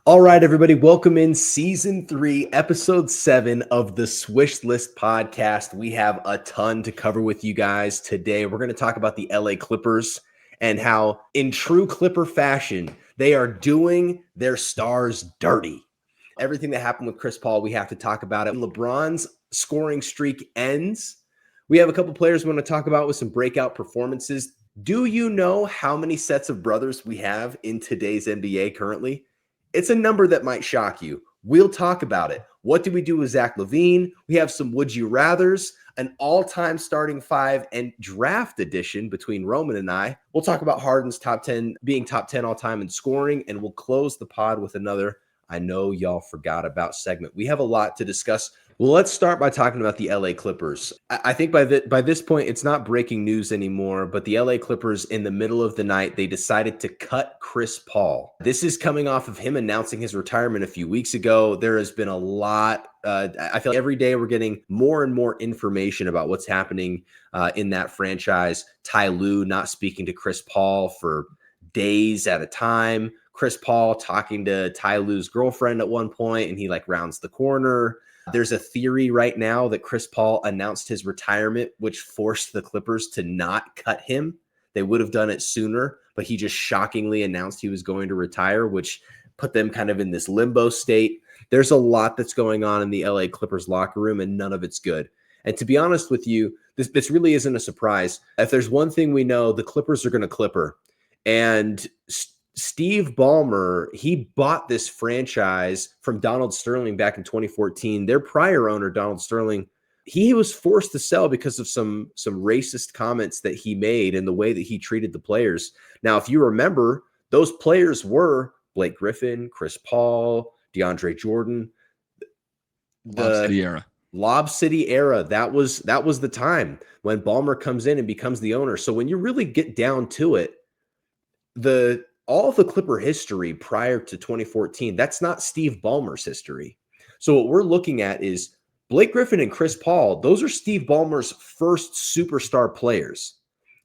All right, everybody, welcome in season 3, episode 7 of the Swish List Podcast. We have a ton to cover with you guys today. We're going to talk about the LA Clippers and how, in true Clipper fashion, they are doing their stars dirty. Everything that happened with Chris Paul, we have to talk about it. LeBron's scoring streak ends. We have a couple players we want to talk about with some breakout performances. Do you know how many sets of brothers we have in today's NBA currently? It's a number that might shock you. We'll talk about it. What do we do with Zach LaVine? We have some would you rathers, an all-time starting 5 and draft edition between Roman and I. We'll talk about Harden's top 10 being top 10 all time in scoring, and we'll close the pod with another I know y'all forgot about segment. We have a lot to discuss. Well, let's start by talking about the LA Clippers. I think by this point, it's not breaking news anymore, but the LA Clippers, in the middle of the night, they decided to cut Chris Paul. This is coming off of him announcing his retirement a few weeks ago. There has been a lot. I feel like every day we're getting more and more information about what's happening in that franchise. Ty Lue not speaking to Chris Paul for days at a time. Chris Paul talking to Ty Lue's girlfriend at one point, and he rounds the corner. There's a theory right now that Chris Paul announced his retirement, which forced the Clippers to not cut him. They would have done it sooner, but he just shockingly announced he was going to retire, which put them kind of in this limbo state. There's a lot that's going on in the LA Clippers locker room, and none of it's good. And to be honest with you, this really isn't a surprise. If there's one thing we know, the Clippers are going to Clipper. And Steve Ballmer, he bought this franchise from Donald Sterling back in 2014. Their prior owner, Donald Sterling, he was forced to sell because of some racist comments that he made and the way that he treated the players. Now, if you remember, those players were Blake Griffin, Chris Paul, DeAndre Jordan. The Lob City era, that was the time when Ballmer comes in and becomes the owner. So when you really get down to it, all of the Clipper history prior to 2014, that's not Steve Ballmer's history. So what we're looking at is Blake Griffin and Chris Paul. Those are Steve Ballmer's first superstar players.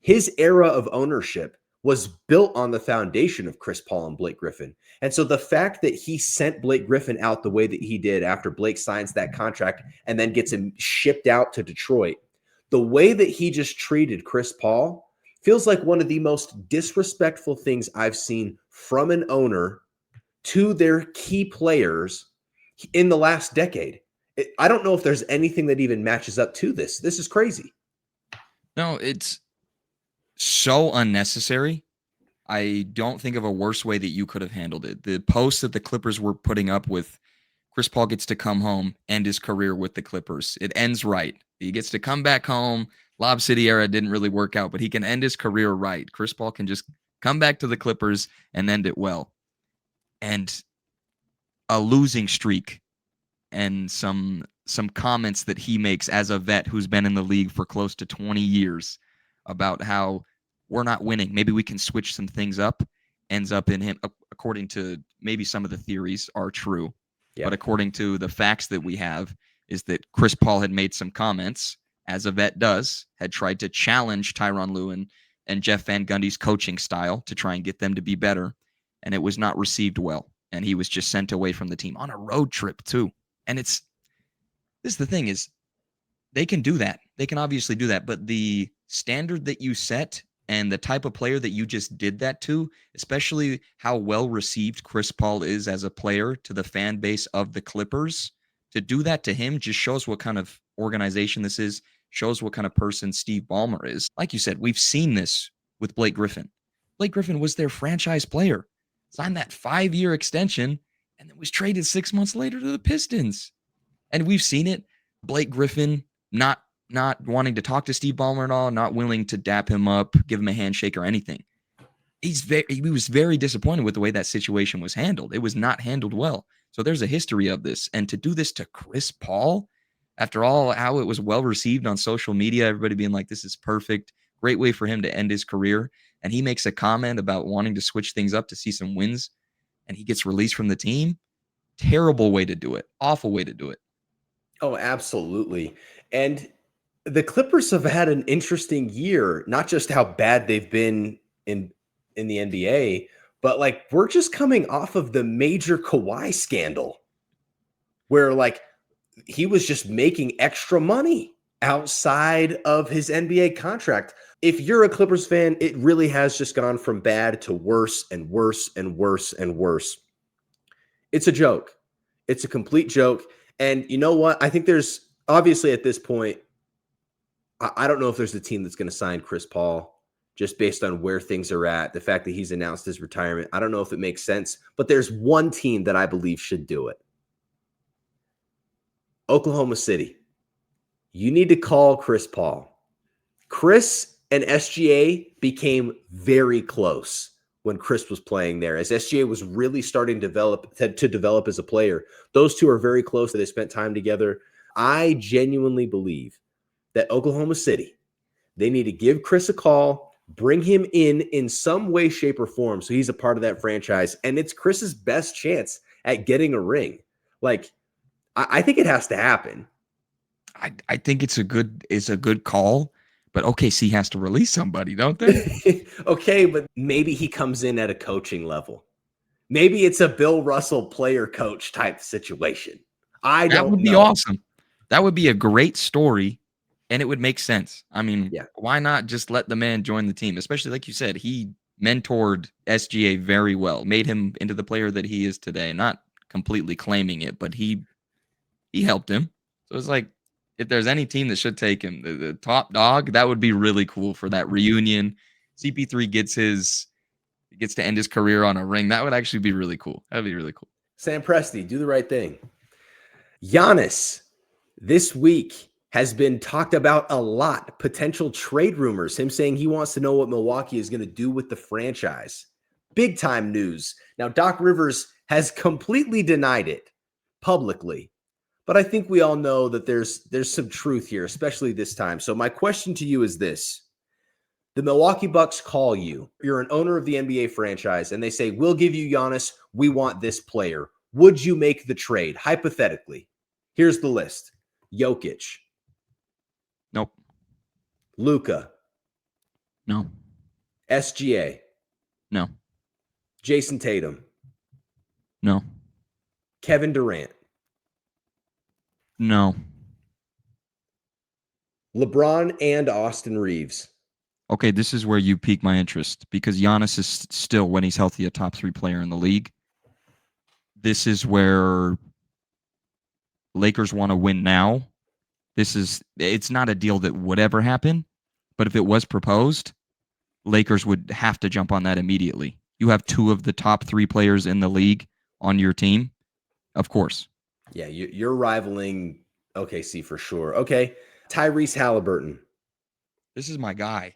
His era of ownership was built on the foundation of Chris Paul and Blake Griffin. And so the fact that he sent Blake Griffin out the way that he did after Blake signs that contract and then gets him shipped out to Detroit, the way that he just treated Chris Paul feels like one of the most disrespectful things I've seen from an owner to their key players in the last decade. I don't know if there's anything that even matches up to this. This is crazy. No, it's so unnecessary. I don't think of a worse way that you could have handled it. The post that the Clippers were putting up with Chris Paul gets to come home, end his career with the Clippers. It ends right. He gets to come back home. Lob City era didn't really work out, but he can end his career right. Chris Paul can just come back to the Clippers and end it well. And a losing streak and some comments that he makes as a vet who's been in the league for close to 20 years about how we're not winning. Maybe we can switch some things up, ends up in him, according to maybe some of the theories are true. Yeah. But according to the facts that we have, is that Chris Paul had made some comments, as a vet does, had tried to challenge Tyronn Lue and Jeff Van Gundy's coaching style to try and get them to be better, and it was not received well. And he was just sent away from the team on a road trip too. And this is the thing is, they can do that. They can obviously do that, but the standard that you set and the type of player that you just did that to, especially how well received Chris Paul is as a player to the fan base of the Clippers, to do that to him just shows what kind of organization this is, shows what kind of person Steve Ballmer is. Like you said, we've seen this with Blake Griffin. Blake Griffin was their franchise player, signed that 5-year extension, and then was traded 6 months later to the Pistons. And we've seen it. Blake Griffin not wanting to talk to Steve Ballmer at all, not willing to dap him up, give him a handshake or anything. He was very disappointed with the way that situation was handled. It was not handled well. So there's a history of this. And to do this to Chris Paul, after all, how it was well received on social media, everybody being like, this is perfect, great way for him to end his career. And he makes a comment about wanting to switch things up to see some wins, and he gets released from the team. Terrible way to do it. Awful way to do it. Oh, absolutely. And the Clippers have had an interesting year, not just how bad they've been in the NBA, But like, we're just coming off of the major Kawhi scandal where like he was just making extra money outside of his NBA contract. If you're a Clippers fan, it really has just gone from bad to worse and worse and worse and worse. It's a joke. It's a complete joke. And you know what? I think there's obviously at this point, I don't know if there's a team that's going to sign Chris Paul just based on where things are at. The fact that he's announced his retirement, I don't know if it makes sense, but there's one team that I believe should do it. Oklahoma City. You need to call Chris Paul. Chris and SGA became very close when Chris was playing there, as SGA was really starting to develop as a player. Those two are very close. They spent time together. I genuinely believe that Oklahoma City, they need to give Chris a call, bring him in some way, shape, or form so he's a part of that franchise. And it's Chris's best chance at getting a ring. Like, I think it has to happen. I think it's a good call, but OKC has to release somebody, don't they? Okay, but maybe he comes in at a coaching level. Maybe it's a Bill Russell player coach type situation. That would be awesome. That would be a great story, and it would make sense. I mean, Why not just let the man join the team? Especially like you said, he mentored SGA very well, made him into the player that he is today. Not completely claiming it, but he helped him. So it's like, if there's any team that should take him, the top dog, that would be really cool for that reunion. CP3 gets to end his career on a ring. That would actually be really cool. That would be really cool. Sam Presti, do the right thing. Giannis, this week has been talked about a lot. Potential trade rumors. Him saying he wants to know what Milwaukee is going to do with the franchise. Big time news. Now, Doc Rivers has completely denied it publicly. But I think we all know that there's some truth here, especially this time. So my question to you is this. The Milwaukee Bucks call you. You're an owner of the NBA franchise, and they say, we'll give you Giannis. We want this player. Would you make the trade? Hypothetically. Here's the list. Jokic. Nope. Luka. No. SGA. No. Jason Tatum. No. Kevin Durant. No. LeBron and Austin Reeves. Okay, this is where you pique my interest because Giannis is still, when he's healthy, a top 3 player in the league. This is where Lakers want to win now. It's not a deal that would ever happen, but if it was proposed, Lakers would have to jump on that immediately. You have 2 of the top 3 players in the league on your team, of course. Yeah, you're rivaling OKC for sure. Okay, Tyrese Halliburton. This is my guy.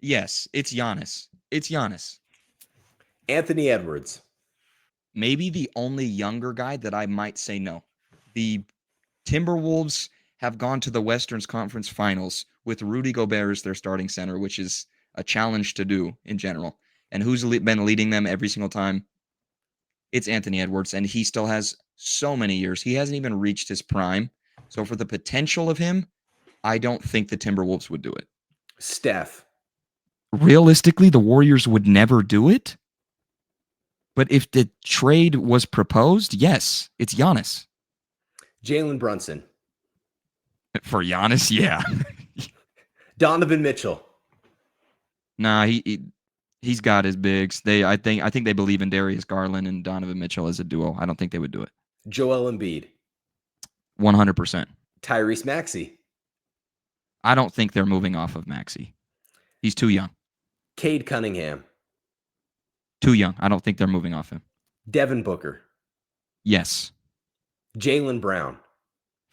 Yes, it's Giannis. It's Giannis. Anthony Edwards. Maybe the only younger guy that I might say no. The Timberwolves have gone to the Western Conference Finals with Rudy Gobert as their starting center, which is a challenge to do in general. And who's been leading them every single time? It's Anthony Edwards, and he still has so many years. He hasn't even reached his prime. So for the potential of him, I don't think the Timberwolves would do it. Steph. Realistically, the Warriors would never do it. But if the trade was proposed, yes, it's Giannis. Jalen Brunson. For Giannis, yeah. Donovan Mitchell. Nah, he's got his bigs. I think they believe in Darius Garland and Donovan Mitchell as a duo. I don't think they would do it. Joel Embiid. 100%. Tyrese Maxey. I don't think they're moving off of Maxey. He's too young. Cade Cunningham. Too young. I don't think they're moving off him. Devin Booker. Yes. Jaylen Brown.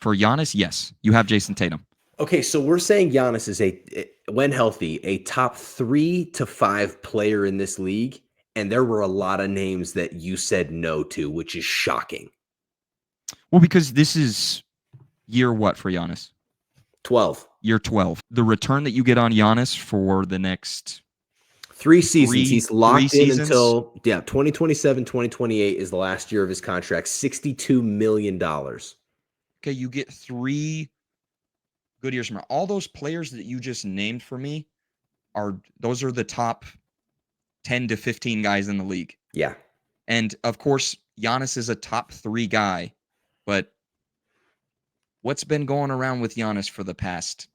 For Giannis, yes. You have Jason Tatum. Okay, so we're saying Giannis is when healthy, a top 3 to 5 player in this league, and there were a lot of names that you said no to, which is shocking. Well, because this is year what for Giannis? 12. Year 12. The return that you get on Giannis for the next 3 seasons. He's locked in seasons? until 2027, 2028 is the last year of his contract. $62 million. Okay, you get 3 good years from now. All those players that you just named for me those are the top 10 to 15 guys in the league. Yeah. And of course, Giannis is a top 3 guy, but what's been going around with Giannis for the past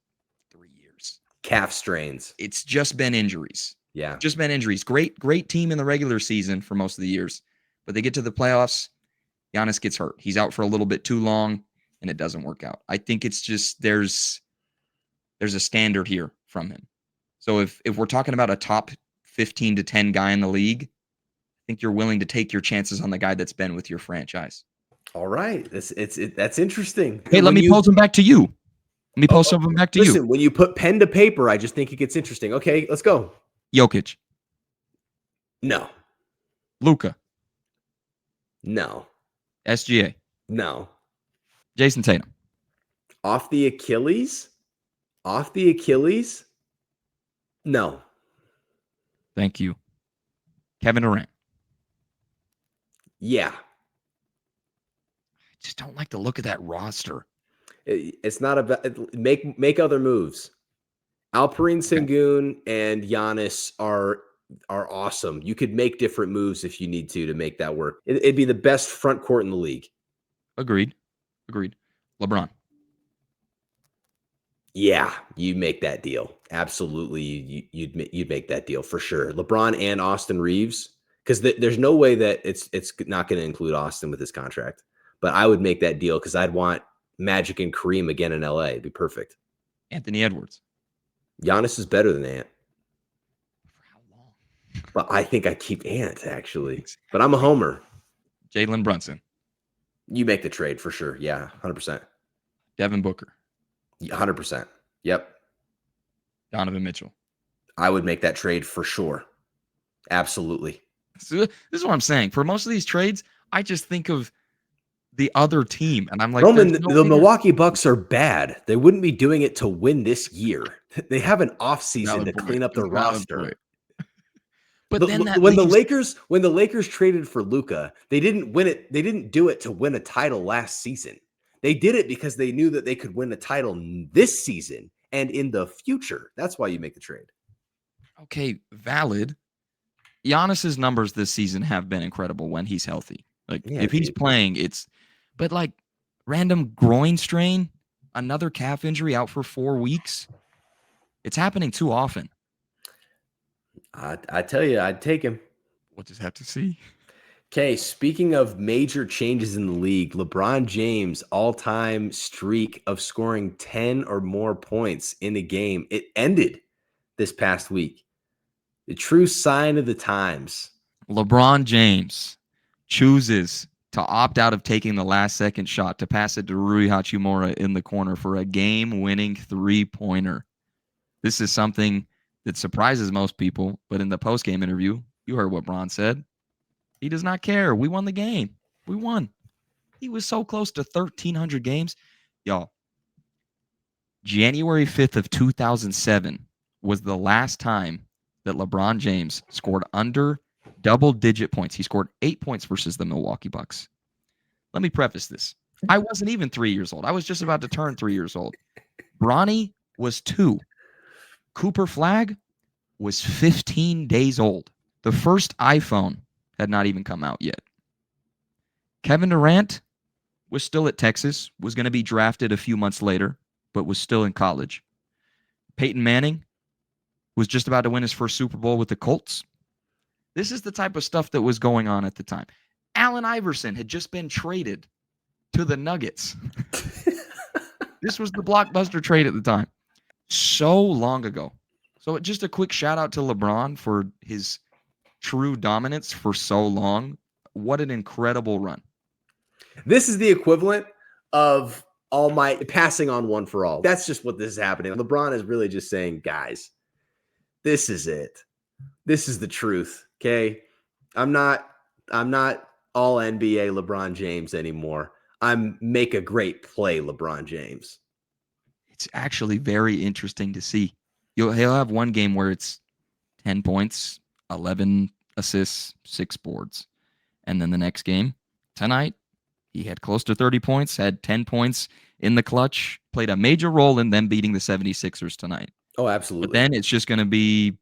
3 years? Calf strains. It's just been injuries. Yeah. Just been injuries. Great team in the regular season for most of the years, but they get to the playoffs, Giannis gets hurt. He's out for a little bit too long, and it doesn't work out. I think it's just there's a standard here from him. So if we're talking about a top 15 to 10 guy in the league, I think you're willing to take your chances on the guy that's been with your franchise. All right. That's interesting. Hey, let me pose them back to you. Let me pose something back to you. Listen, when you put pen to paper, I just think it gets interesting. Okay, let's go. Jokic. No. Luka. No. SGA. No. Jason Tatum. Off the Achilles? Off the Achilles? No. Thank you. Kevin Durant. Yeah. I just don't like the look of that roster. It's not about make other moves. Alperen Sengun and Giannis are awesome. You could make different moves if you need to make that work. It'd be the best front court in the league. Agreed. LeBron. Yeah, you make that deal. Absolutely, you'd make that deal for sure. LeBron and Austin Reeves, because there's no way that it's not going to include Austin with his contract. But I would make that deal because I'd want Magic and Kareem again in LA. It'd be perfect. Anthony Edwards. Giannis is better than Ant. For how long? But I think I keep Ant, actually. But I'm a homer. Jalen Brunson. You make the trade for sure. Yeah, 100%. Devin Booker. 100%. Yep. Donovan Mitchell. I would make that trade for sure. Absolutely. So this is what I'm saying. For most of these trades, I just think of the other team, and I'm like, Roman, the Milwaukee Bucks are bad. They wouldn't be doing it to win this year. They have an offseason to clean up the roster. But then when the Lakers traded for Luka, they didn't win it. They didn't do it to win a title last season. They did it because they knew that they could win a title this season and in the future. That's why you make the trade. Okay, valid. Giannis's numbers this season have been incredible when he's healthy. Like if he's playing, but like random groin strain, another calf injury out for 4 weeks. It's happening too often. I tell you, I'd take him. We'll just have to see. Okay, speaking of major changes in the league, LeBron James' all-time streak of scoring 10 or more points in a game, it ended this past week. The true sign of the times. LeBron James chooses to opt out of taking the last-second shot to pass it to Rui Hachimura in the corner for a game-winning three-pointer. This is something that surprises most people, but in the post-game interview, you heard what Bron said. He does not care. We won the game. We won. He was so close to 1,300 games. Y'all, January 5th of 2007 was the last time that LeBron James scored under double-digit points. He scored 8 points versus the Milwaukee Bucks. Let me preface this. I wasn't even 3 years old. I was just about to turn 3 years old. Bronny was 2. Cooper Flagg was 15 days old. The first iPhone had not even come out yet. Kevin Durant was still at Texas, was going to be drafted a few months later, but was still in college. Peyton Manning was just about to win his first Super Bowl with the Colts. This is the type of stuff that was going on at the time. Allen Iverson had just been traded to the Nuggets. This was the blockbuster trade at the time. So long ago. So just a quick shout out to LeBron for his true dominance for so long. What an incredible run. This is the equivalent of all my passing on one for all. That's just what this is happening. LeBron is really just saying, guys, this is it. This is the truth. Okay. I'm not all NBA LeBron James anymore. I'm make a great play LeBron James. It's actually very interesting to see. He'll have one game where it's 10 points, 11 assists, 6 boards. And then the next game, tonight, he had close to 30 points, had 10 points in the clutch, played a major role in them beating the 76ers tonight. Oh, absolutely. But then it's just going to be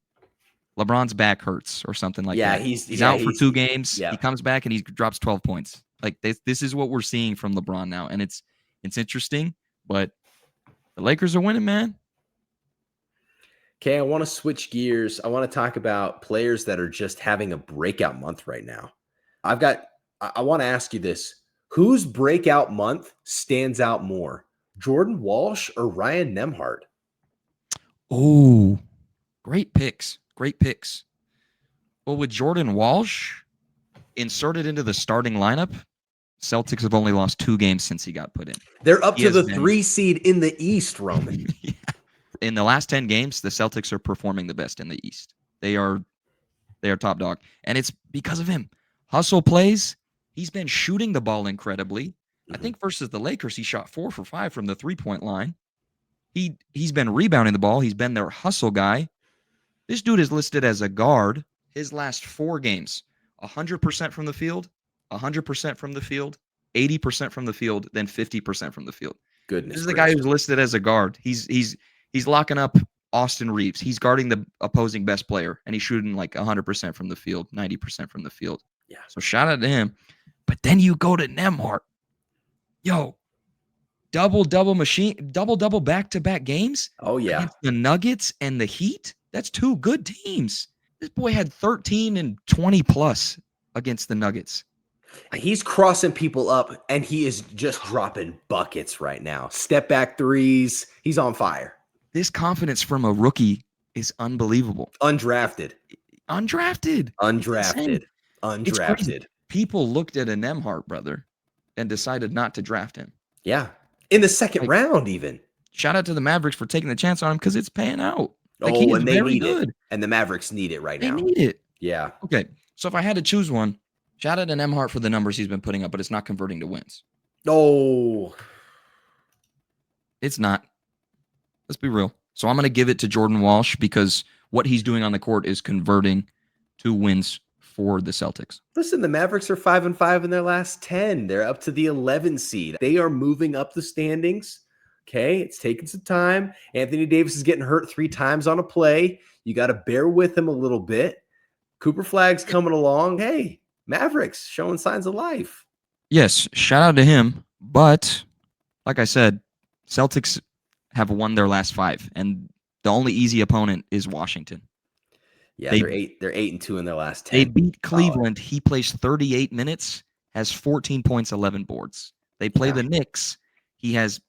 LeBron's back hurts or something like Yeah, that. He's out for 2 games. yeah. He comes back and he drops 12 points. Like this is what we're seeing from LeBron now, and it's interesting. But the Lakers are winning, man. Okay, I want to switch gears. I want to talk about players that are just having a breakout month right now. I want to ask you this. Whose breakout month stands out more? Jordan Walsh or Ryan Nembhard? Oh, great picks. Great picks. Well, with Jordan Walsh inserted into the starting lineup, Celtics have only lost 2 games since he got put in. They're up to the 3 seed in the East, Roman. Yeah. In the last 10 games, the Celtics are performing the best in the East. They are top dog. And it's because of him. Hustle plays. He's been shooting the ball incredibly. I think versus the Lakers, he shot 4 for 5 from the 3-point line. He's been rebounding the ball. He's been their hustle guy. This dude is listed as a guard. His last 4 games, 100% from the field, 100% from the field, 80% from the field, then 50% from the field. Goodness. This is the guy who's listed as a guard. He's locking up Austin Reeves. He's guarding the opposing best player, and he's shooting like 100% from the field, 90% from the field. Yeah. So shout out to him. But then you go to Nembhard. Yo, double back-to-back games. Oh, yeah. Against the Nuggets and the Heat. That's 2 good teams. This boy had 13 and 20 plus against the Nuggets. He's crossing people up, and he is just dropping buckets right now. Step back threes. He's on fire. This confidence from a rookie is unbelievable. Undrafted. People looked at a Nembhard brother and decided not to draft him. Yeah. In the second round, even. Shout out to the Mavericks for taking the chance on him because it's paying out. Like, he is and they very need good. It. And the Mavericks need it right now. They need it. Yeah. Okay. So if I had to choose one, shout out to Nembhard for the numbers he's been putting up, but it's not converting to wins. Oh. It's not. Let's be real. So I'm going to give it to Jordan Walsh because what he's doing on the court is converting to wins for the Celtics. Listen, the Mavericks are 5-5 in their last 10. They're up to the 11 seed. They are moving up the standings. Okay, it's taking some time. Anthony Davis is getting hurt 3 times on a play. You got to bear with him a little bit. Cooper Flagg's coming along. Hey, Mavericks showing signs of life. Yes, shout out to him. But like I said, Celtics have won their last 5, and the only easy opponent is Washington. Yeah, they're 8-2 in their last 10. They beat Cleveland. He plays 38 minutes, has 14 points, 11 boards. They play the Knicks. He has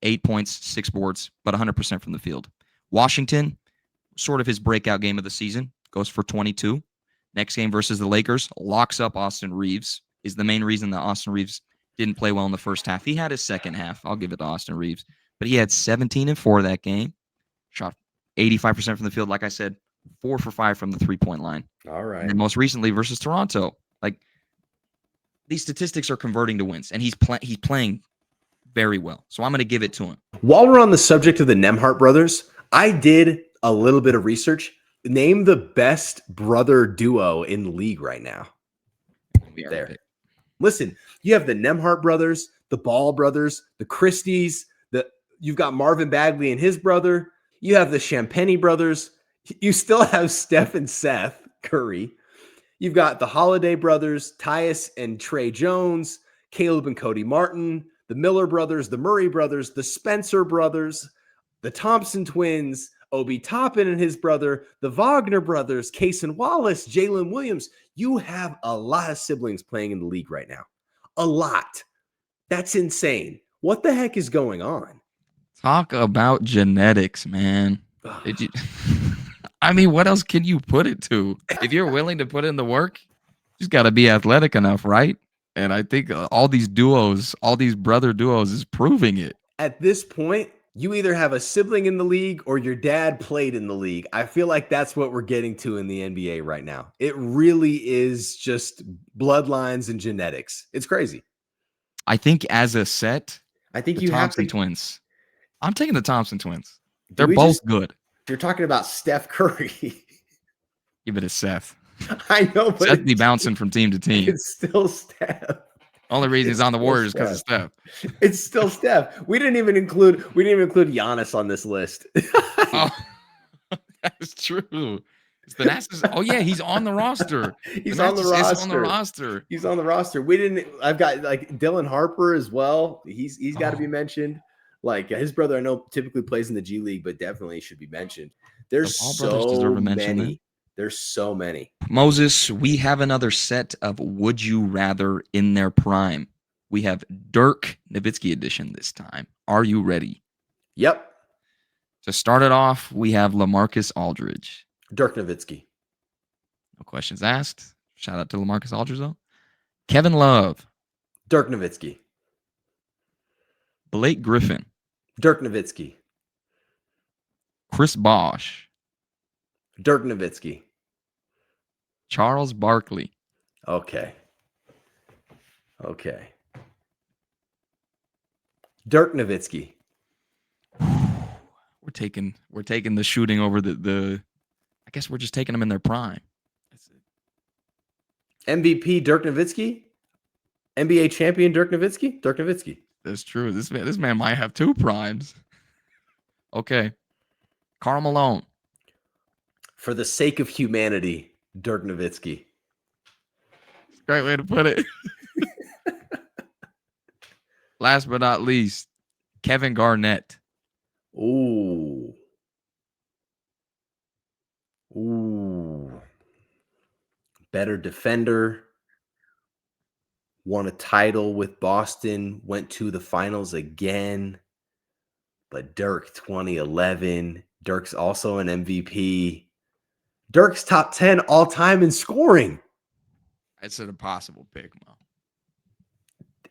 8 points, 6 boards, but 100% from the field. Washington, sort of his breakout game of the season, goes for 22. Next game versus the Lakers, locks up Austin Reeves, is the main reason that Austin Reeves didn't play well in the first half. He had his second half. I'll give it to Austin Reeves. But he had 17 and 4 that game. Shot 85% from the field. Like I said, 4 for 5 from the 3-point line. All right. And most recently versus Toronto. Like, these statistics are converting to wins, and he's playing very well. So I'm going to give it to him. While we're on the subject of the Nembhard brothers, I did a little bit of research. Name the best brother duo in the league right now. There. Listen, you have the Nembhard brothers, the Ball brothers, the Christies, you've got Marvin Bagley and his brother. You have the Champagny brothers. You still have Steph and Seth Curry. You've got the Holiday brothers, Tyus and Trey Jones, Caleb and Cody Martin, the Miller brothers, the Murray brothers, the Spencer brothers, the Thompson twins, Obi Toppin and his brother, the Wagner brothers, Cason Wallace, Jalen Williams. You have a lot of siblings playing in the league right now. A lot. That's insane. What the heck is going on? Talk about genetics, man. Did you? I mean, what else can you put it to? If you're willing to put in the work, you just got to be athletic enough, right? And I think all these brother duos is proving it. At this point, you either have a sibling in the league or your dad played in the league. I feel like that's what we're getting to in the NBA right now. It really is just bloodlines and genetics. It's crazy. I think as a set, I think the you Thompson have to. Twins. I'm taking the Thompson twins. They're both good. You're talking about Steph Curry. Give it a Seth. I know, but Seth be bouncing from team to team. It's still Steph. Only reason he's on the Warriors because of Steph. It's still Steph. We didn't even include Giannis on this list. Oh, that's true. Thanasis. Oh yeah, he's on the roster. He's on the Thanasis roster. is on the roster. He's on the roster. I've got like Dylan Harper as well. He's got to be mentioned. Like his brother, I know typically plays in the G League, but definitely should be mentioned. There's All brothers deserve a mention many. there. There's so many. Moses, we have another set of Would You Rather in their prime. We have Dirk Nowitzki edition this time. Are you ready? Yep. To start it off, we have LaMarcus Aldridge. Dirk Nowitzki. No questions asked. Shout out to LaMarcus Aldridge, though. Kevin Love. Dirk Nowitzki. Blake Griffin. Dirk Nowitzki. Chris Bosh. Dirk Nowitzki. Charles Barkley. Okay. Dirk Nowitzki. We're taking the shooting over the I guess we're just taking them in their prime. That's it. MVP Dirk Nowitzki. NBA champion Dirk Nowitzki. Dirk Nowitzki. That's true. This man might have two primes. Okay. Karl Malone. For the sake of humanity, Dirk Nowitzki. Great way to put it. Last but not least, Kevin Garnett. Ooh. Better defender. Won a title with Boston. Went to the finals again. But Dirk 2011. Dirk's also an MVP. Dirk's top 10 all time in scoring. It's an impossible pick, Mo.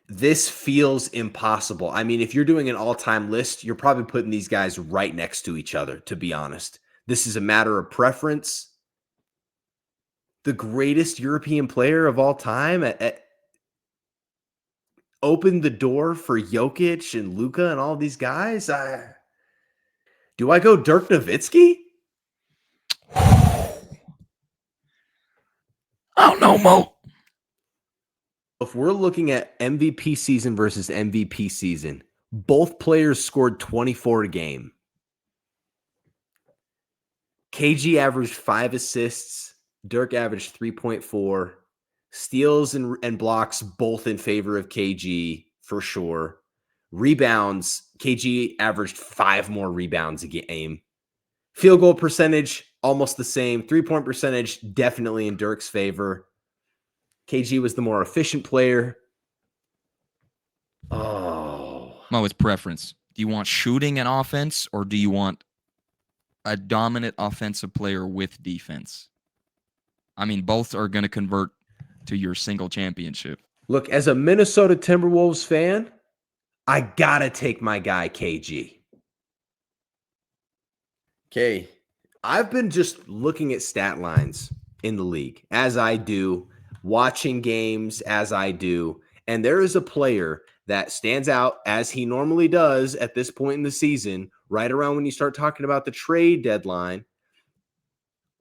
This feels impossible. I mean, if you're doing an all-time list, you're probably putting these guys right next to each other, to be honest. This is a matter of preference. The greatest European player of all time opened the door for Jokic and Luka and all these guys. Do I go Dirk Nowitzki? I don't know, Mo. If we're looking at MVP season versus MVP season, both players scored 24 a game. KG averaged 5 assists. Dirk averaged 3.4. Steals and blocks both in favor of KG for sure. Rebounds, KG averaged 5 more rebounds a game. Field goal percentage, almost the same. 3-point percentage, definitely in Dirk's favor. KG was the more efficient player. Oh. Mo, it's preference. Do you want shooting and offense, or do you want a dominant offensive player with defense? I mean, both are going to convert to your single championship. Look, as a Minnesota Timberwolves fan, I got to take my guy KG. Okay. I've been just looking at stat lines in the league, as I do, watching games as I do, and there is a player that stands out as he normally does at this point in the season, right around when you start talking about the trade deadline.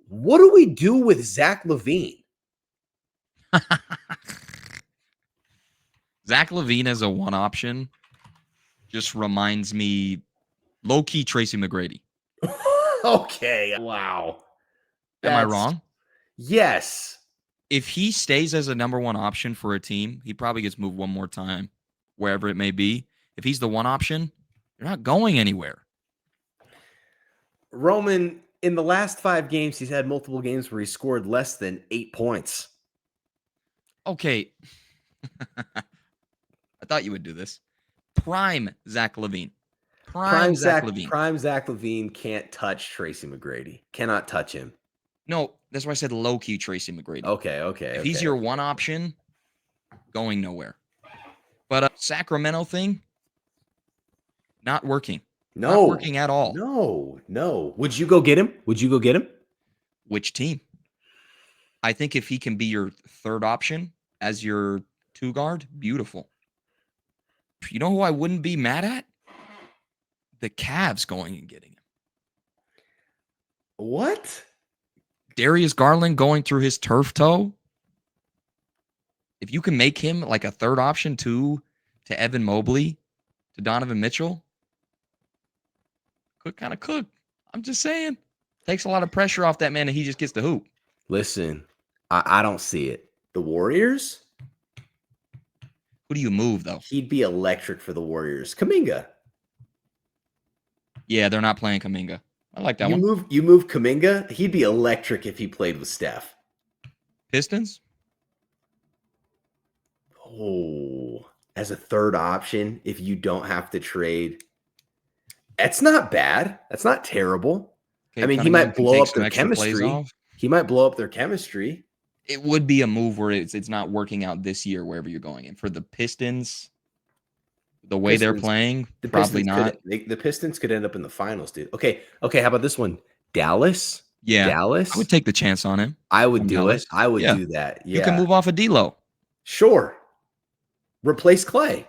What do we do with Zach LaVine? Zach LaVine as a one option just reminds me low-key Tracy McGrady. Okay. Wow. Am I wrong? Yes. If he stays as a number one option for a team, he probably gets moved one more time, wherever it may be. If he's the one option, you're not going anywhere. Roman, in the last 5 games, he's had multiple games where he scored less than 8 points. Okay. I thought you would do this. Prime Zach LaVine. Prime Zach LaVine. Prime Zach LaVine can't touch Tracy McGrady. Cannot touch him. No, that's why I said low-key Tracy McGrady. Okay. If he's your one option, going nowhere. But Sacramento thing, not working. No. Not working at all. No. Would you go get him? Which team? I think if he can be your third option as your 2 guard, beautiful. You know who I wouldn't be mad at? The Cavs going and getting him. What? Darius Garland going through his turf toe. If you can make him like a third option to Evan Mobley, to Donovan Mitchell, cook. I'm just saying. Takes a lot of pressure off that man, and he just gets the hoop. Listen, I don't see it. The Warriors? Who do you move, though? He'd be electric for the Warriors. Kuminga. Yeah, they're not playing Kuminga. I like that one. You move Kuminga, he'd be electric if he played with Steph. Pistons? Oh, as a third option, if you don't have to trade. That's not bad. That's not terrible. Okay, I mean, he Cunningham might can blow take up some their extra plays chemistry. off. He might blow up their chemistry. It would be a move where it's not working out this year wherever you're going. And for the Pistons, the way they're playing, probably not. The Pistons could end up in the finals, dude. Okay. How about this one? Dallas? Yeah. Dallas? I would take the chance on him. I would do Dallas. it. I would Yeah. do that. Yeah. You can move off of D'Lo. Sure. Replace Clay.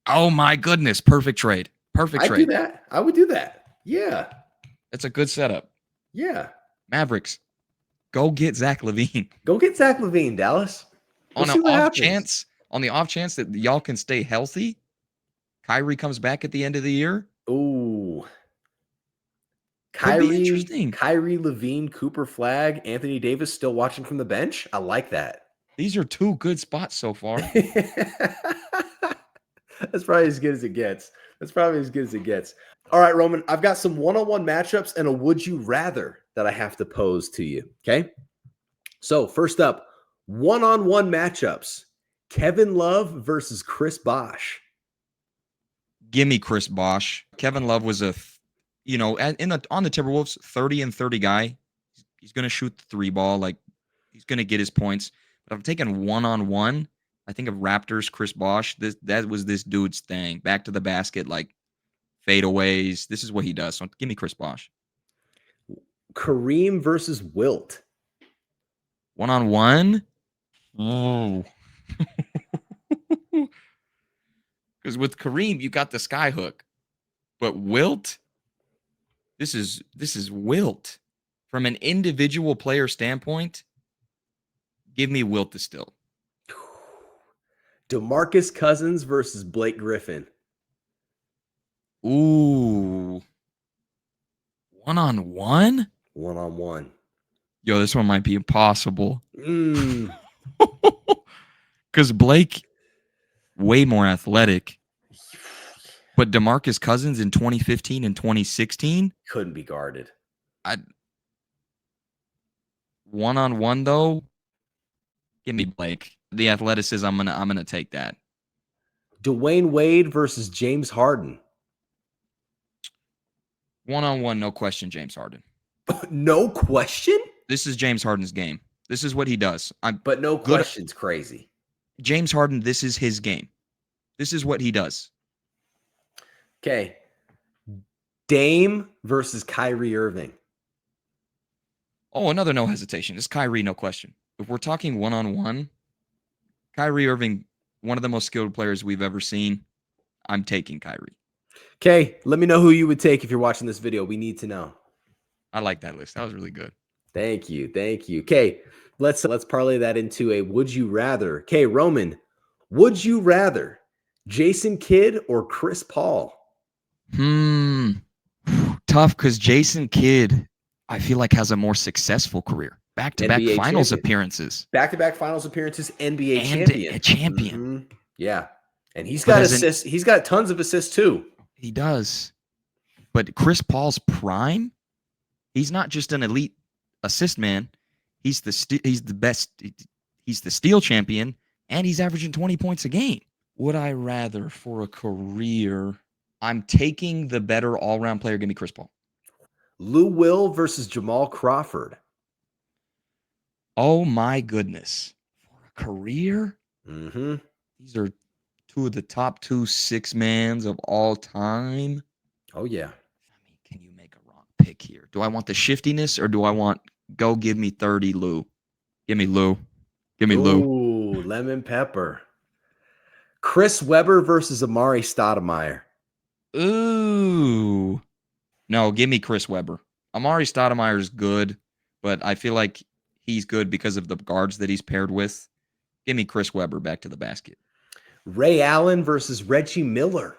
Oh, my goodness. Perfect trade. Perfect I'd trade. do that. I would do that. Yeah. It's a good setup. Yeah. Mavericks, go get Zach LaVine. Go get Zach LaVine, Dallas. On the off chance that y'all can stay healthy, Kyrie comes back at the end of the year. Ooh. Could be interesting. Kyrie, LaVine, Cooper Flag, Anthony Davis still watching from the bench. I like that. These are two good spots so far. That's probably as good as it gets. All right, Roman, I've got some one-on-one matchups and a would you rather that I have to pose to you. Okay. So first up, one-on-one matchups. Kevin Love versus Chris Bosh. Give me Chris Bosh. Kevin Love was on the Timberwolves, 30 and 30 guy. He's going to shoot the three ball. Like, he's going to get his points. But I'm taking one-on-one. I think of Raptors, Chris Bosh. That was this dude's thing. Back to the basket, like fadeaways. This is what he does. So give me Chris Bosh. Kareem versus Wilt. One-on-one? Oh. Because with Kareem, you got the sky hook. But Wilt? This is Wilt. From an individual player standpoint, give me Wilt to still. DeMarcus Cousins versus Blake Griffin. Ooh. One-on-one? One-on-one. Yo, this one might be impossible. Because Blake, way more athletic. But DeMarcus Cousins in 2015 and 2016? Couldn't be guarded. One-on-one, though, give me Blake. The athleticism, I'm gonna take that. Dwayne Wade versus James Harden. One-on-one, no question, James Harden. No question? This is James Harden's game. This is what he does. But no question's crazy. James Harden, this is his game. This is what he does. Okay. Dame versus Kyrie Irving. Oh, another no hesitation. It's Kyrie, no question. If we're talking one-on-one, Kyrie Irving, one of the most skilled players we've ever seen. I'm taking Kyrie. Okay, let me know who you would take if you're watching this video. We need to know. I like that list. That was really good. Thank you. Okay, let's parlay that into a would you rather. Okay, Roman, would you rather Jason Kidd or Chris Paul? Tough because Jason Kidd, I feel like, has a more successful career. Back-to-back finals appearances. Back-to-back finals appearances, NBA champion. A champion. Mm-hmm. Yeah. And he's got assists. He's got tons of assists too. He does. But Chris Paul's prime, he's not just an elite assist man. He's the best. He's the steal champion, and he's averaging 20 points a game. Would I rather for a career? I'm taking the better all-around player. Give me Chris Paul. Lou Will versus Jamal Crawford. Oh, my goodness. For a career? Mm-hmm. These are two of the top 2 six-mans of all time. Oh, yeah. I mean, can you make a wrong pick here? Do I want the shiftiness or do I want go give me 30 Lou? Give me Lou. Ooh, lemon pepper. Chris Webber versus Amari Stoudemire. Ooh. No, give me Chris Webber. Amari Stoudemire is good, but I feel like he's good because of the guards that he's paired with. Give me Chris Webber back to the basket. Ray Allen versus Reggie Miller.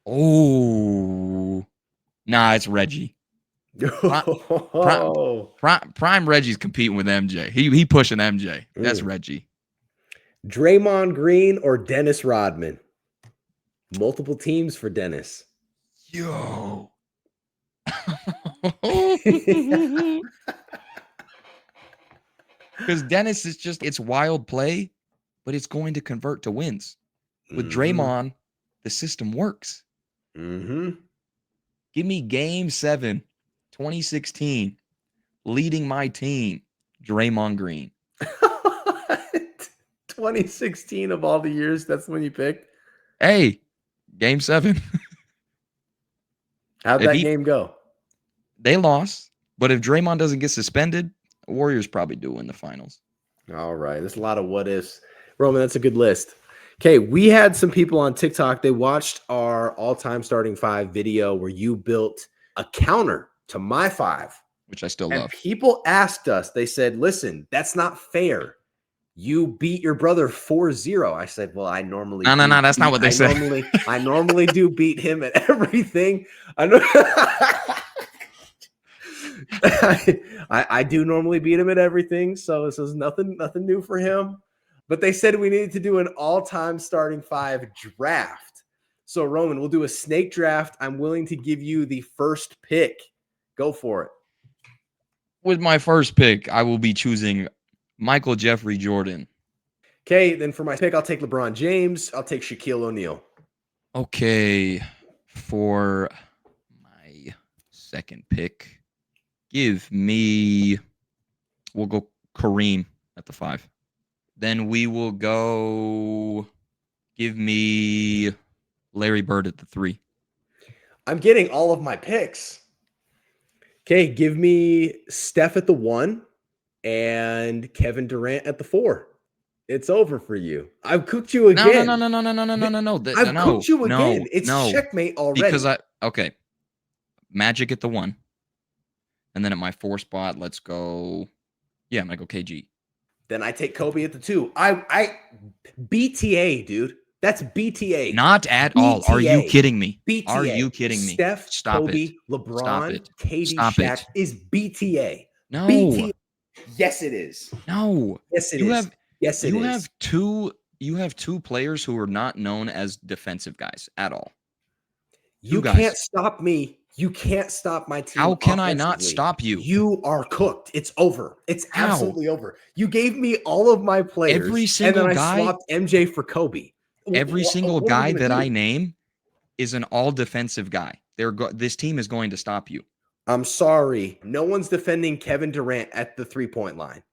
Oh, Nah, it's Reggie. Prime Reggie's competing with MJ. He pushing MJ. That's Reggie. Draymond Green or Dennis Rodman? Multiple teams for Dennis. Yo. Because Dennis is just, it's wild play, but it's going to convert to wins. With Draymond, the system works. Give me game 7, 2016, leading my team, Draymond Green. 2016 of all the years, that's when you picked? Hey, game 7. How'd that game go? They lost, but if Draymond doesn't get suspended, Warriors probably do win the finals. All right. There's a lot of what ifs. Roman, that's a good list. Okay, we had some people on TikTok. They watched our all-time starting 5 video where you built a counter to my 5. Which I still love. People asked us, they said, listen, that's not fair. You beat your brother 4-0. I said, well, I normally No, that's not what they said. I normally do beat him at everything. I know. I do normally beat him at everything, so this is nothing new for him. But they said we needed to do an all-time starting 5 draft. So, Roman, we'll do a snake draft. I'm willing to give you the first pick. Go for it. With my first pick, I will be choosing Michael Jeffrey Jordan. Okay, then for my pick, I'll take LeBron James. I'll take Shaquille O'Neal. Okay, for my second pick, we'll go Kareem at the 5. Then we will go, give me Larry Bird at the 3. I'm getting all of my picks. Okay, give me Steph at the 1 and Kevin Durant at the 4. It's over for you. I've cooked you again. No. I've cooked you again. It's checkmate already. Because Magic at the 1. And then at my 4 spot, let's go. Yeah, I'm going to go KG. Then I take Kobe at the 2. I BTA, dude. That's BTA. Not at all. Are you kidding me? BTA. Are you kidding me? Steph, Stop Kobe, it. LeBron, Stop it. KD, Stop Shaq it. is BTA. No. BTA. Yes, it is. No. Yes, it is. Yes, it is. You have 2 players who are not known as defensive guys at all. You can't stop me. You can't stop my team. How can I not stop you? You are cooked. It's over. It's absolutely over. You gave me all of my players. Every single and then guy, I swapped MJ for Kobe. Every single guy that I name is an all defensive guy. This team is going to stop you. I'm sorry. No one's defending Kevin Durant at the 3-point line.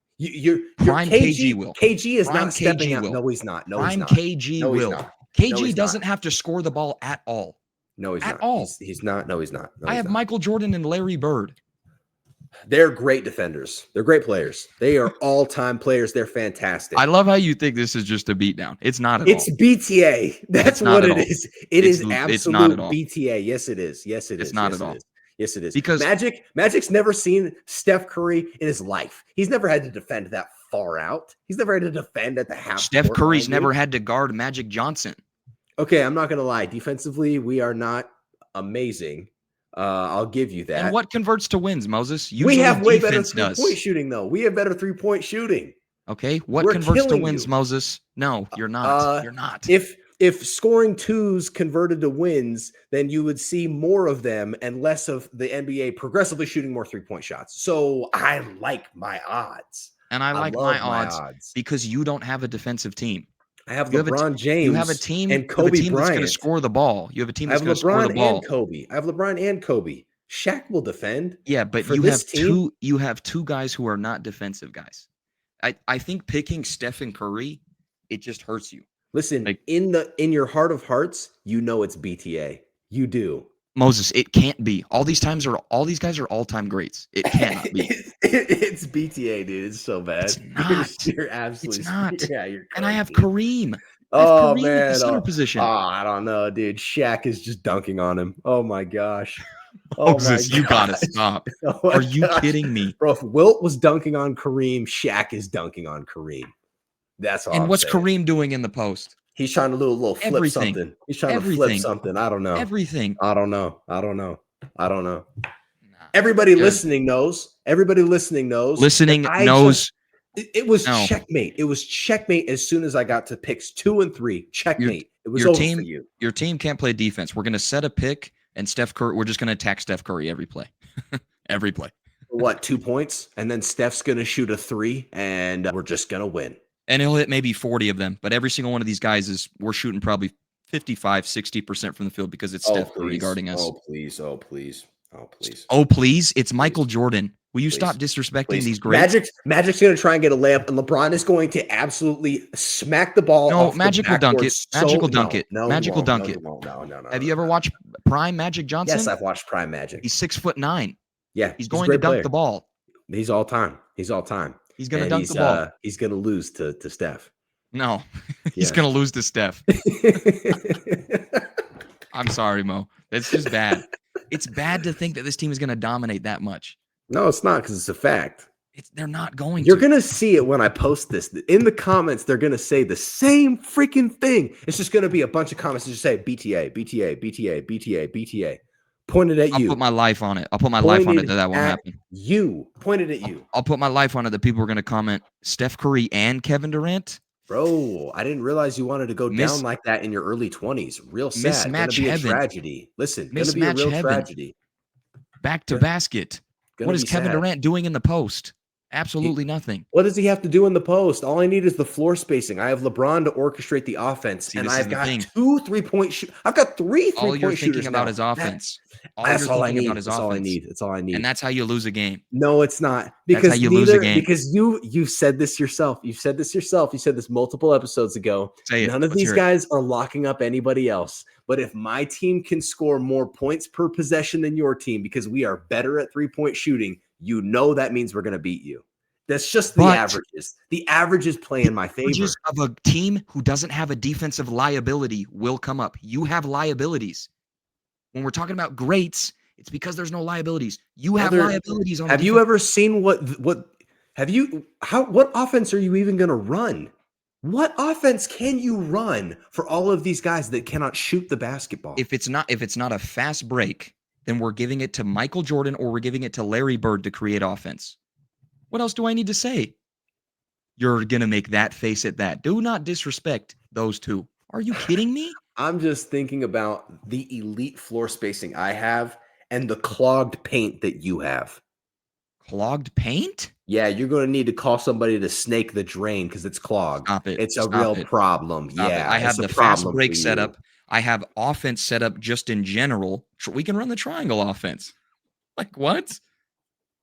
Prime KG will. KG is not stepping out. No, he's not. No, he's not. KG will. KG doesn't have to score the ball at all. No, he's not. At all. He's not. No, he's not. I have Michael Jordan and Larry Bird. They're great defenders. They're great players. They are all-time players. They're fantastic. I love how you think this is just a beatdown. It's not at all. It's BTA. That's what it is. It is absolute BTA. Yes, it is. Yes, it is. It's not at all. Yes, it is. Because Magic's never seen Steph Curry in his life. He's never had to defend that far out. He's never had to defend at the half. Steph Curry's never had to guard Magic Johnson. Okay, I'm not going to lie. Defensively, we are not amazing. I'll give you that. And what converts to wins, Moses? We have way better three-point shooting, though. We have better three-point shooting. Okay, what converts to wins, Moses? No, you're not. You're not. If scoring 2s converted to wins, then you would see more of them and less of the NBA progressively shooting more three-point shots. So I like my odds. And I like my odds because you don't have a defensive team. I have LeBron James. You have a team and Kobe Bryant that's going to score the ball. You have a team that's going to score the ball. I have LeBron and Kobe. Shaq will defend. Yeah, but you have two guys who are not defensive guys. I think picking Stephen Curry, it just hurts you. Listen, in your heart of hearts, you know it's BTA. You do. Moses, it can't be. All these guys are all-time greats. It cannot be. It's BTA, dude. It's so bad. It's not. You're absolutely. It's not. Yeah, you're crazy. And I have Kareem. Oh, man. At the center position. Oh, I don't know, dude. Shaq is just dunking on him. Oh my gosh. Moses, you gotta stop. Are you kidding me? Bro, if Wilt was dunking on Kareem, Shaq is dunking on Kareem. That's all. And what's Kareem doing in the post? He's trying to do a little flip something. He's trying to flip something. I don't know. Everything. I don't know. I don't know. Nah. Everybody listening knows. Everybody listening knows. Listening knows. It was checkmate. It was checkmate as soon as I got to picks 2 and 3. Checkmate. It was over for you. Your team can't play defense. We're going to set a pick, and Steph Curry. We're just going to attack Steph Curry every play. Every play. What, 2 points? And then Steph's going to shoot a 3, and we're just going to win. And he'll hit maybe 40 of them. But every single one of these guys we're shooting probably 55, 60% from the field because it's Steph Curry guarding us. Oh, please. Oh, please. Oh, please. Oh, please. It's Michael Jordan. Will you stop disrespecting these greats? Magic's going to try and get a layup, and LeBron is going to absolutely smack the ball. No, Magic will dunk it. Magic will dunk it. Magic will dunk it. No. Have you ever watched Prime Magic Johnson? Yes, I've watched Prime Magic. He's 6'9". Yeah, he's going to dunk the ball. He's all time. He's going to dunk the ball. He's going to lose to Steph. No, he's going to lose to Steph. I'm sorry, Mo. That's just bad. It's bad to think that this team is going to dominate that much. No, it's not, because it's a fact. They're not going to. You're going to see it when I post this. In the comments, they're going to say the same freaking thing. It's just going to be a bunch of comments that just say BTA, BTA, BTA, BTA, BTA. Pointed at you. I'll put my life on it. I'll put my life on it that won't happen. You. Pointed at you. I'll put my life on it that people are going to comment Steph Curry and Kevin Durant. Bro, I didn't realize you wanted to go down like that in your early 20s. Real sad. Gonna be a tragedy. Listen, gonna be a real tragedy. Back to basket. What is Kevin Durant doing in the post? Absolutely nothing. What does he have to do in the post? All I need is the floor spacing. I have LeBron to orchestrate the offense, and I've got 2 3-point shoot. I've got 3 3-point shooters. All you're thinking about is offense. That's all I need. That's all I need. That's all I need. And that's how you lose a game. No, it's not. Because that's how you lose a game. Because you said this yourself. You said this yourself. You said this multiple episodes ago. None of these guys are locking up anybody else. But if my team can score more points per possession than your team because we are better at 3-point shooting, you know that means we're going to beat you. That's just the averages. The averages play in my favor. Averages of a team who doesn't have a defensive liability will come up. You have liabilities. When we're talking about greats, it's because there's no liabilities. You have liabilities on. Have you ever seen what offense are you even going to run? What offense can you run for all of these guys that cannot shoot the basketball? If it's not a fast break, then we're giving it to Michael Jordan or we're giving it to Larry Bird to create offense. What else do I need to say? You're going to make that face at that. Do not disrespect those two. Are you kidding me? I'm just thinking about the elite floor spacing I have and the clogged paint that you have. Clogged paint? Yeah, you're going to need to call somebody to snake the drain because it's clogged. Stop it. It's a real problem. Yeah, I have the fast break setup. I have offense set up just in general. We can run the triangle offense. Like what?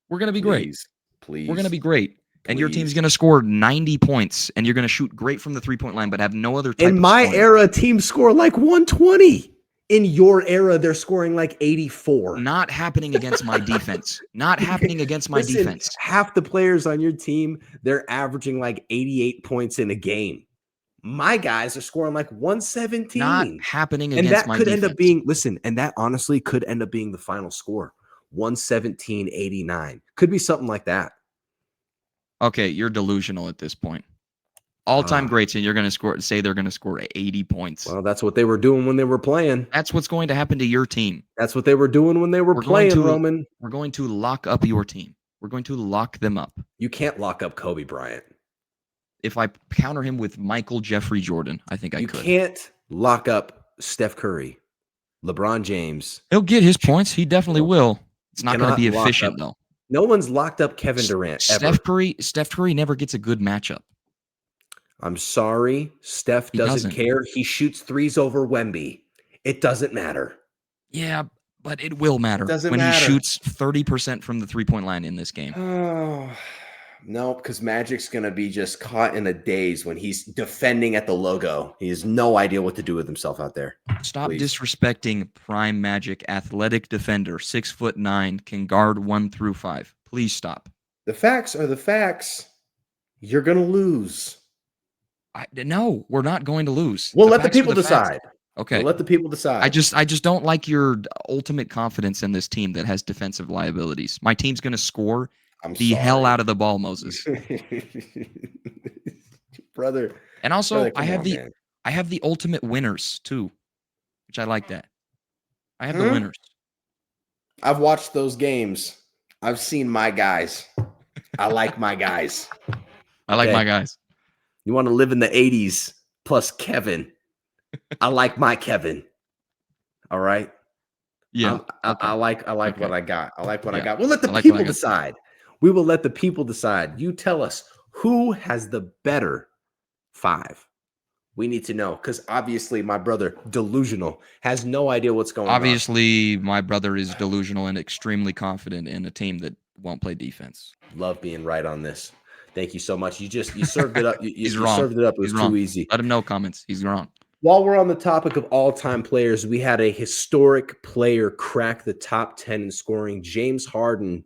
We're going to be great. Please. We're going to be great. And your team's going to score 90 points, and you're going to shoot great from the three-point line, but have no other type In my era, teams score like 120. In your era, they're scoring like 84. Not happening against my defense. Not happening against my defense. Half the players on your team, they're averaging like 88 points in a game. My guys are scoring like 117. Not happening against my defense. And that could end up being, and that honestly could end up being the final score. 117-89. Could be something like that. Okay, you're delusional at this point. All-time greats, and you're going to say they're going to score 80 points. Well, that's what they were doing when they were playing. That's what's going to happen to your team. That's what they were doing when they were playing, Roman. We're going to lock up your team. We're going to lock them up. You can't lock up Kobe Bryant. If I counter him with Michael Jeffrey Jordan, I think I could. You can't lock up Steph Curry, LeBron James. He'll get his points. He definitely will. It's not going to be efficient, though. No one's locked up Kevin Durant ever. Steph Curry never gets a good matchup. I'm sorry. Steph doesn't care. He shoots threes over Wemby. It doesn't matter. Yeah, but it will matter when he shoots 30% from the three-point line in this game. Oh, no, because Magic's going to be just caught in a daze when he's defending at the logo. He has no idea what to do with himself out there. Stop disrespecting prime Magic, athletic defender, 6'9", can guard 1 through 5. Please stop. The facts are the facts. You're going to lose. No, we're not going to lose. We'll let the people decide. Okay. We'll let the people decide. I just don't like your ultimate confidence in this team that has defensive liabilities. My team's going to score hell out of the ball, Moses. Brother. And also, I have the ultimate winners too, which I like that. I have the winners. I've watched those games. I've seen my guys. I like my guys. I like my guys. You want to live in the 80s plus Kevin. I like my Kevin. All right. Yeah. I like what I got. I like what I got. We'll let the like people decide. We will let the people decide. You tell us who has the better 5. We need to know, because obviously my brother, delusional, has no idea what's going on. Obviously, my brother is delusional and extremely confident in a team that won't play defense. Love being right on this. Thank you so much. You served it up. He's wrong. Served it up. It was too easy. Let him know comments. He's wrong. While we're on the topic of all-time players, we had a historic player crack the top 10 in scoring. James Harden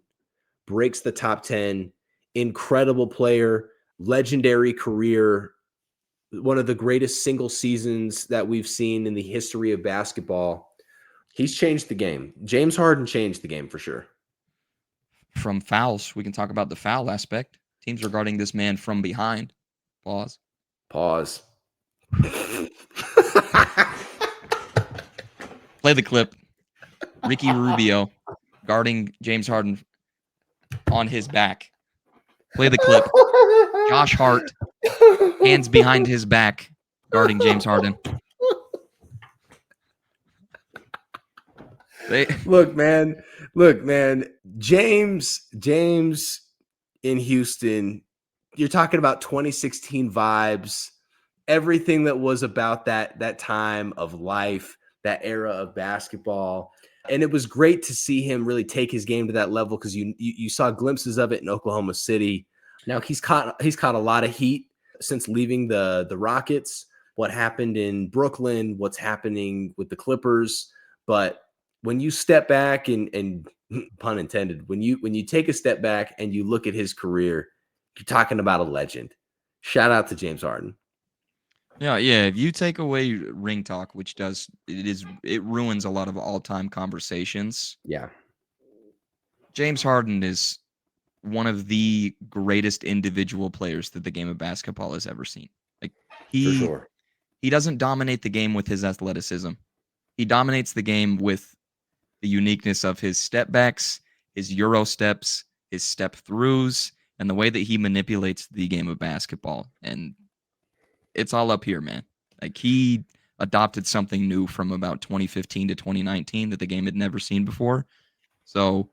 breaks the top 10. Incredible player, legendary career, one of the greatest single seasons that we've seen in the history of basketball. He's changed the game. James Harden changed the game for sure. From fouls, we can talk about the foul aspect. Teams are guarding this man from behind. Pause. Play the clip. Ricky Rubio guarding James Harden on his back. Play the clip. Josh Hart, hands behind his back, guarding James Harden. Look, man. James in Houston, you're talking about 2016 vibes, everything that was about that time of life, that era of basketball. And it was great to see him really take his game to that level, because you saw glimpses of it in Oklahoma City. Now he's caught a lot of heat since leaving the Rockets, what happened in Brooklyn, what's happening with the Clippers. But when you step back and pun intended, when you take a step back and you look at his career, you're talking about a legend. Shout out to James Harden. Yeah. If you take away ring talk, which it ruins a lot of all-time conversations. Yeah. James Harden is one of the greatest individual players that the game of basketball has ever seen. Like For sure. He doesn't dominate the game with his athleticism. He dominates the game with the uniqueness of his step backs, his Euro steps, his step throughs, and the way that he manipulates the game of basketball. And it's all up here, man. Like, he adopted something new from about 2015 to 2019 that the game had never seen before. So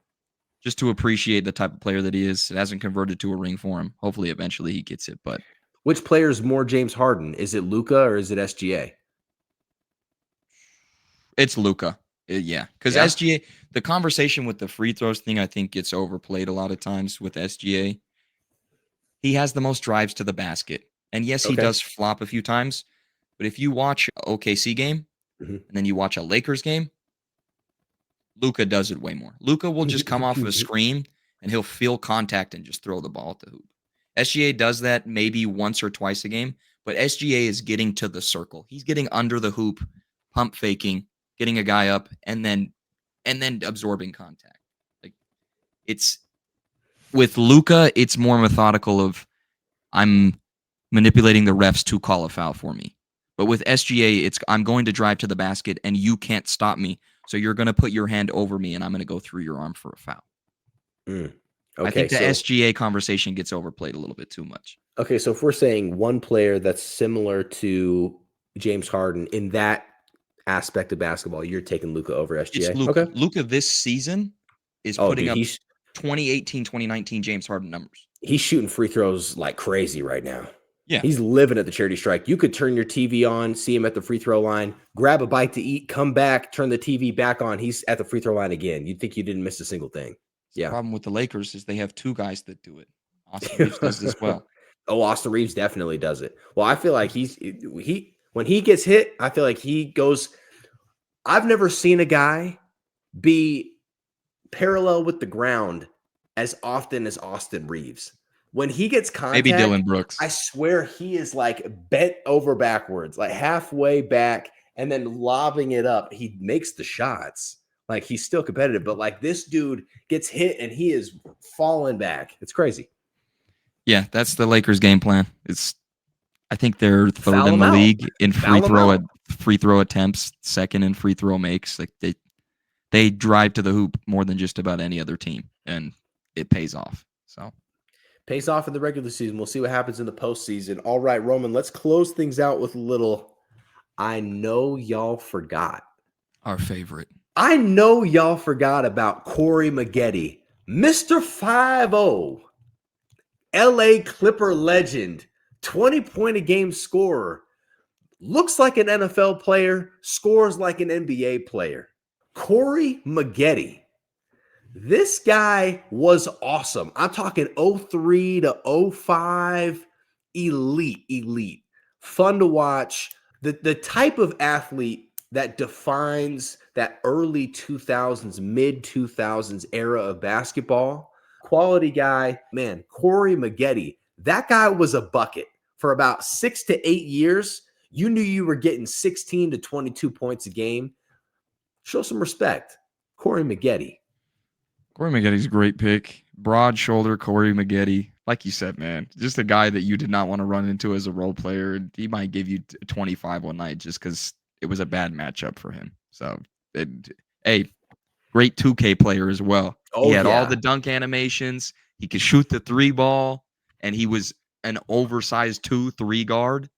just to appreciate the type of player that he is, it hasn't converted to a ring for him. Hopefully, eventually he gets it. But which player is more James Harden? Is it Luka or is it SGA? It's Luka. Yeah, because SGA, the conversation with the free throws thing, I think gets overplayed a lot of times with SGA. He has the most drives to the basket. And yes, he does flop a few times. But if you watch an OKC game and then you watch a Lakers game, Luka does it way more. Luka will just come off of a screen and he'll feel contact and just throw the ball at the hoop. SGA does that maybe once or twice a game, but SGA is getting to the circle. He's getting under the hoop, pump faking, getting a guy up, and then absorbing contact. Like, it's with Luka, it's more methodical of I'm manipulating the refs to call a foul for me. But with SGA, it's I'm going to drive to the basket and you can't stop me. So you're going to put your hand over me and I'm going to go through your arm for a foul. I think the SGA conversation gets overplayed a little bit too much. Okay, so if we're saying one player that's similar to James Harden in that aspect of basketball, you're taking Luka over SGA. It's Luka. Luka this season is putting up 2018, 2019 James Harden numbers. He's shooting free throws like crazy right now. Yeah. He's living at the charity strike. You could turn your TV on, see him at the free throw line, grab a bite to eat, come back, turn the TV back on. He's at the free throw line again. You'd think you didn't miss a single thing. Yeah. The problem with the Lakers is they have two guys that do it. Austin Reeves does this well. Oh, Austin Reeves definitely does it. Well, I feel like when he gets hit, I feel like he goes. I've never seen a guy be parallel with the ground as often as Austin Reeves. When he gets contact, maybe Dylan Brooks. I swear he is like bent over backwards, like halfway back, and then lobbing it up. He makes the shots. Like, he's still competitive, but like this dude gets hit and he is falling back. It's crazy. Yeah, that's the Lakers' game plan. I think they're third in the league in free throw attempts, second in free throw makes. Like they they drive to the hoop more than just about any other team, and it pays off. So pays off in the regular season. We'll see what happens in the postseason. All right, Roman, let's close things out with a little I know y'all forgot. our favorite. I know y'all forgot about Corey Maggette, Mr. 5-0, LA Clipper legend, 20-point-a-game scorer, looks like an NFL player, scores like an NBA player. Corey Maggette. This guy was awesome. I'm talking 03 to 05, elite. Fun to watch. The type of athlete that defines that early 2000s, mid 2000s era of basketball. Quality guy, man, Corey Maggette. That guy was a bucket. For about 6 to 8 years, you knew you were getting 16 to 22 points a game. Show some respect. Corey Maggette. Corey Maggette's a great pick. Broad shoulder Corey Maggette. Like you said, man, just a guy that you did not want to run into as a role player. He might give you 25 one night just because it was a bad matchup for him. So, hey, great 2K player as well. He had all the dunk animations. He could shoot the 3 ball, and he was an oversized 2-3 guard.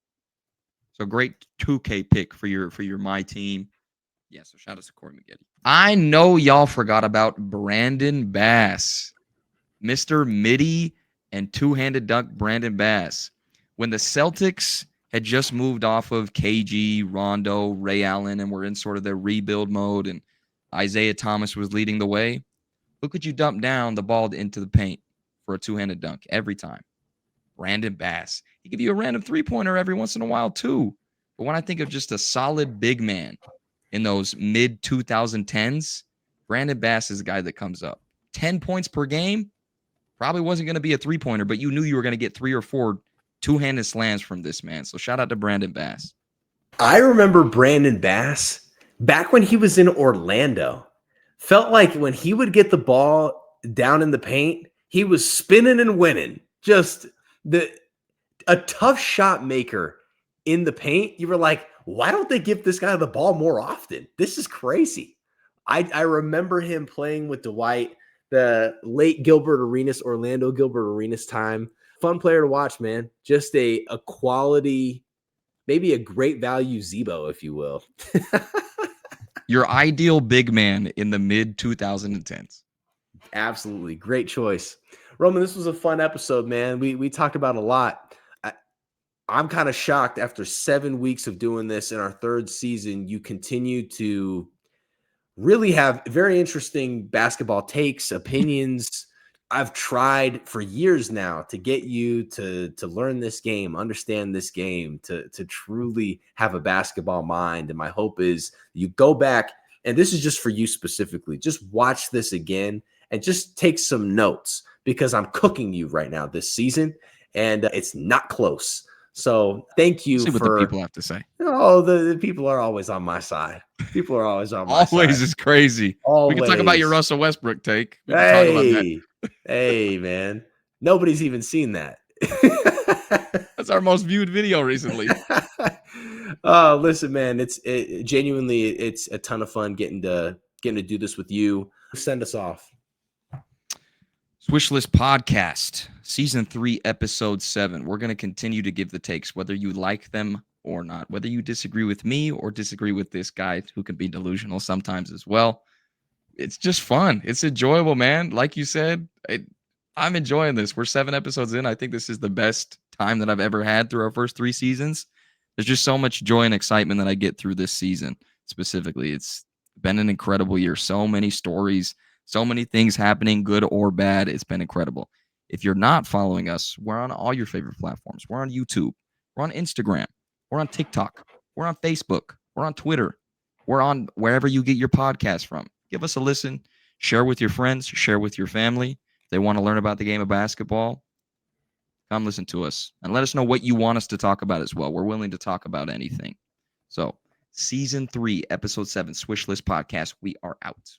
So great 2K pick for your my team. Yeah, so shout out to Corey Maggette. I know y'all forgot about Brandon Bass. Mr. Midi and two-handed dunk Brandon Bass. When the Celtics had just moved off of KG, Rondo, Ray Allen, and were in sort of their rebuild mode, and Isaiah Thomas was leading the way, who could you dump down the ball into the paint for a two-handed dunk every time? Brandon Bass. He give you a random three-pointer every once in a while, too. But when I think of just a solid big man in those mid-2010s, Brandon Bass is the guy that comes up. 10 points per game, probably wasn't going to be a three-pointer, but you knew you were going to get 3 or 4 two-handed slams from this man. So shout out to Brandon Bass. I remember Brandon Bass back when he was in Orlando. Felt like when he would get the ball down in the paint, he was spinning and winning. Just a tough shot maker in the paint. You were like, why don't they give this guy the ball more often? This is crazy. I remember him playing with Dwight, the late Gilbert Arenas, Orlando Gilbert Arenas time. Fun player to watch, man. Just a quality, maybe a great value Zebo, if you will. Your ideal big man in the mid-2010s. Absolutely. Great choice. Roman, this was a fun episode, man. We talked about a lot. I'm kind of shocked after 7 weeks of doing this in our 3rd season, you continue to really have very interesting basketball takes, opinions. I've tried for years now to get you to learn this game, understand this game, to truly have a basketball mind. And my hope is you go back, and this is just for you specifically, just watch this again and just take some notes, because I'm cooking you right now this season, and it's not close. So thank you. See what the people have to say. Oh, the people are always on my side. People are always on my side. Always is crazy. Always. We can talk about your Russell Westbrook take. We can Hey, talk about that. Hey, man. Nobody's even seen that. That's our most viewed video recently. Listen, man, it's a ton of fun getting to do this with you. Send us off. Swish List Podcast, Season 3, Episode 7. We're going to continue to give the takes, whether you like them or not, whether you disagree with me or disagree with this guy who can be delusional sometimes as well. It's just fun. It's enjoyable, man. Like you said, I'm enjoying this. We're 7 episodes in. I think this is the best time that I've ever had through our first 3 seasons. There's just so much joy and excitement that I get through this season specifically. It's been an incredible year. So many stories. So many things happening, good or bad. It's been incredible. If you're not following us, we're on all your favorite platforms. We're on YouTube. We're on Instagram. We're on TikTok. We're on Facebook. We're on Twitter. We're on wherever you get your podcast from. Give us a listen. Share with your friends. Share with your family. If they want to learn about the game of basketball, come listen to us. And let us know what you want us to talk about as well. We're willing to talk about anything. So, Season 3, Episode 7, Swish List Podcast. We are out.